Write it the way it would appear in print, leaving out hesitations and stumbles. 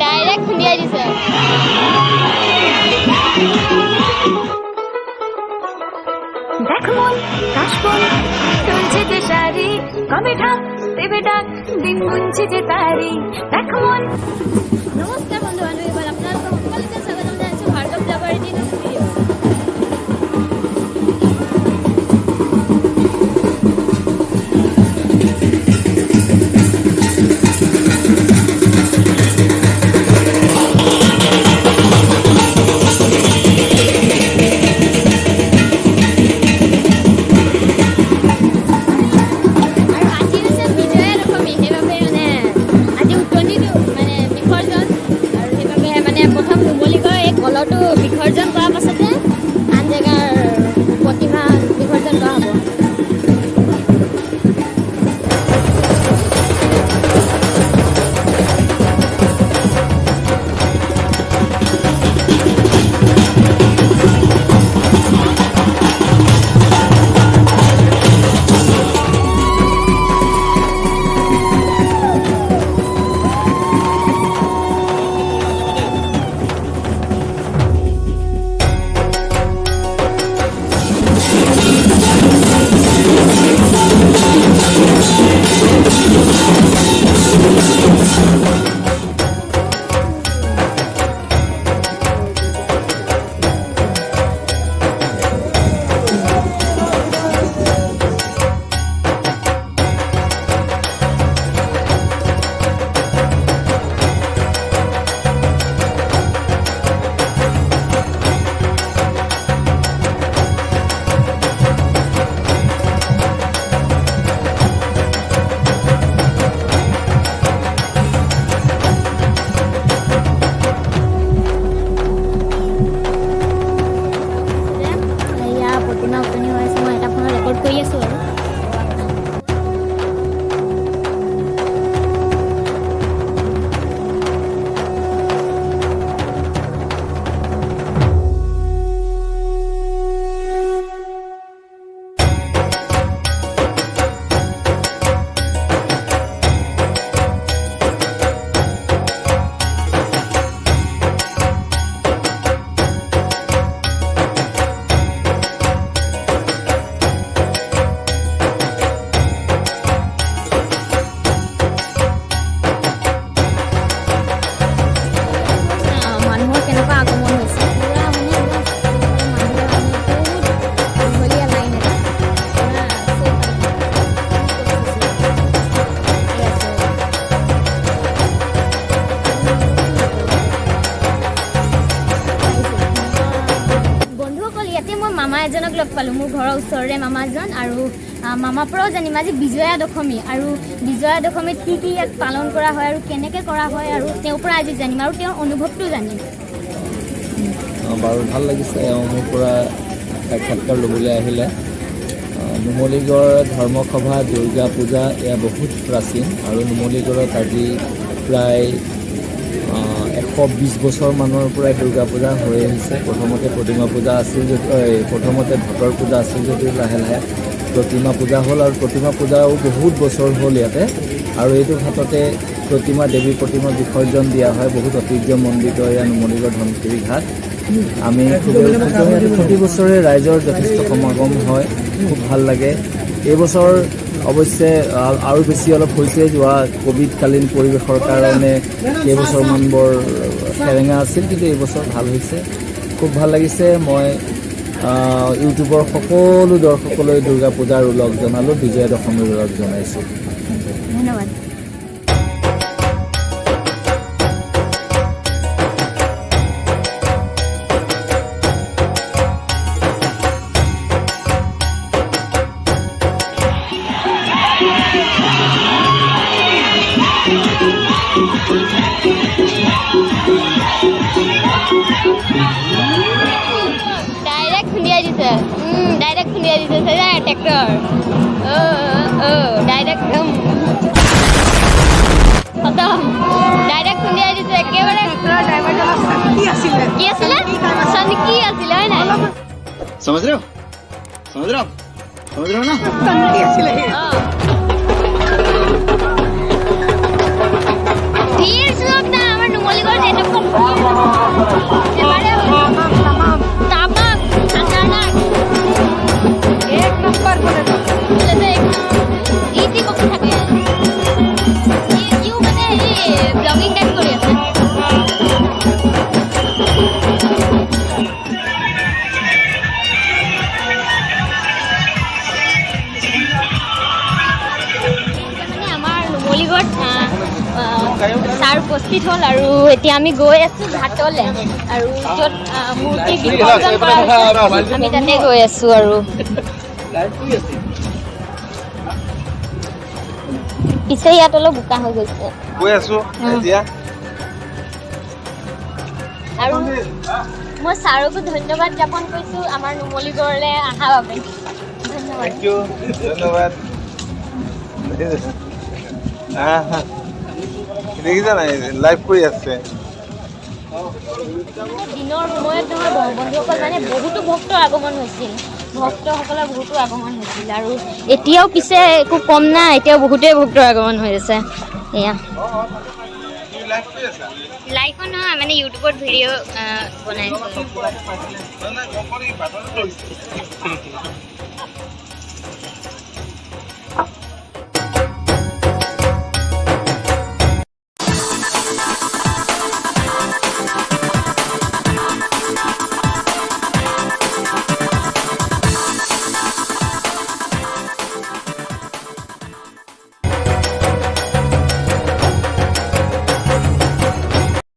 Direct খুন্দিয়াই দিছে। দেখুন কাশবন চলছে যে শাড়ি কবে ঢাক দেবে ডাক দিন গুনছে যে তারি দেখুন। নমস্কাৰ বন্ধু বান্ধৱী, এবাৰ আপোনালোকক সকলোকে স্বাগতম জনাইছোঁ ভাৰ্গৱ ব্লগৰ এটি নতুন ভিডিঅ'। বিসৰ্জন কৰাৰ পাছতে আন জেগাৰ প্ৰতিমা বিসৰ্জন কৰা হ'ব। মামা এজনক লগ পালোঁ, মোৰ ঘৰৰ ওচৰৰে মামা এজন। আৰু মামাৰ পৰাও জানিম আজি বিজয়া দশমী, আৰু বিজয়া দশমীত কি কি ইয়াত পালন কৰা হয় আৰু কেনেকৈ কৰা হয়, আৰু তেওঁৰ পৰা আজি জানিম আৰু তেওঁৰ অনুভৱটো জানিম। বাৰু ভাল লাগিছে, মোৰ পৰা সাক্ষাৎকাৰ ল'বলৈ আহিলে। নুমলীগড় ধৰ্মসভা দুৰ্গা পূজা এয়া বহুত প্ৰাচীন, আৰু নুমলীগড়ত আজি প্ৰায় 120 বছৰমানৰ পৰাই দুৰ্গা পূজা হৈ আহিছে। প্ৰথমতে প্ৰতিমা পূজা আছিল যদিও, প্ৰথমতে ভটৰ পূজা আছিল যদিও লাহে লাহে প্ৰতিমা পূজা হ'ল, আৰু প্ৰতিমা পূজাও বহুত বছৰ হ'ল ইয়াতে। আৰু এইটো ঘাটতে প্ৰতিমা দেৱী প্ৰতিমা বিসৰ্জন দিয়া হয়, বহুত ঐতিহ্যমণ্ডিত এয়া নুমলীগড় ধনশিৰি ঘাট। আমি প্ৰতি বছৰে ৰাইজৰ যথেষ্ট সমাগম হয়, খুব ভাল লাগে। এইবছৰ অৱশ্যে আৰু বেছি অলপ হৈছে, যোৱা ক'ভিডকালীন পৰিৱেশৰ কাৰণে কেইবছৰমান বৰ সেৰেঙা আছিল, কিন্তু এইবছৰ ভাল হৈছে, খুব ভাল লাগিছে। মই ইউটিউবৰ সকলো দৰ্শকলৈ দুৰ্গা পূজাৰ ওলগ জনালোঁ, বিজয়া দশমীৰ ওলগ জনাইছোঁ। ধন্যবাদ। डायरेक्ट खुंदिया दिसे सजा ट्रैक्टर डायरेक्ट खत्म डायरेक्ट खुंदिया दिसे एकेबारे ड्राइवर सनकी आছিলে হয় না समझ रहे हो ना सनकी आছিলে धीर सुनक ना हमर नुमली ব্লগিং টাইপ কৰি আছে মানে আমাৰ নুমলীগড়ত ছাৰ উপস্থিত হ'ল আৰু এতিয়া আমি গৈ আছো ঘাটলে আৰু য'ত মূৰ্তি বিসৰ্জন কৰা হৈছে আমি তাতে গৈ আছো আৰু পিছে ইয়াত অলপ বোকা হৈ গৈছে গৈ আছো এতিয়া আৰু মই ছাৰকো ধন্যবাদ জ্ঞাপন কৰিছো আমাৰ নুমলীগড়লৈ অহাৰ বাবে ধন্যবাদ থ্যাংক ইউ ধন্যবাদ দেখিছা নাই লাইভ কৰি আছে দিনৰ সময়ত নহয় বন্ধুসকল মানে বহুতো ভক্তৰ আগমন হৈছিল ভক্তসকলৰ বহুতো আগমন হৈছিল আৰু এতিয়াও পিছে একো কম নাই এতিয়াও বহুতেই ভক্তৰ আগমন হৈ আছে এয়া লাইভত নহয় মানে ইউটিউবত ভিডিঅ' বনাইছোঁ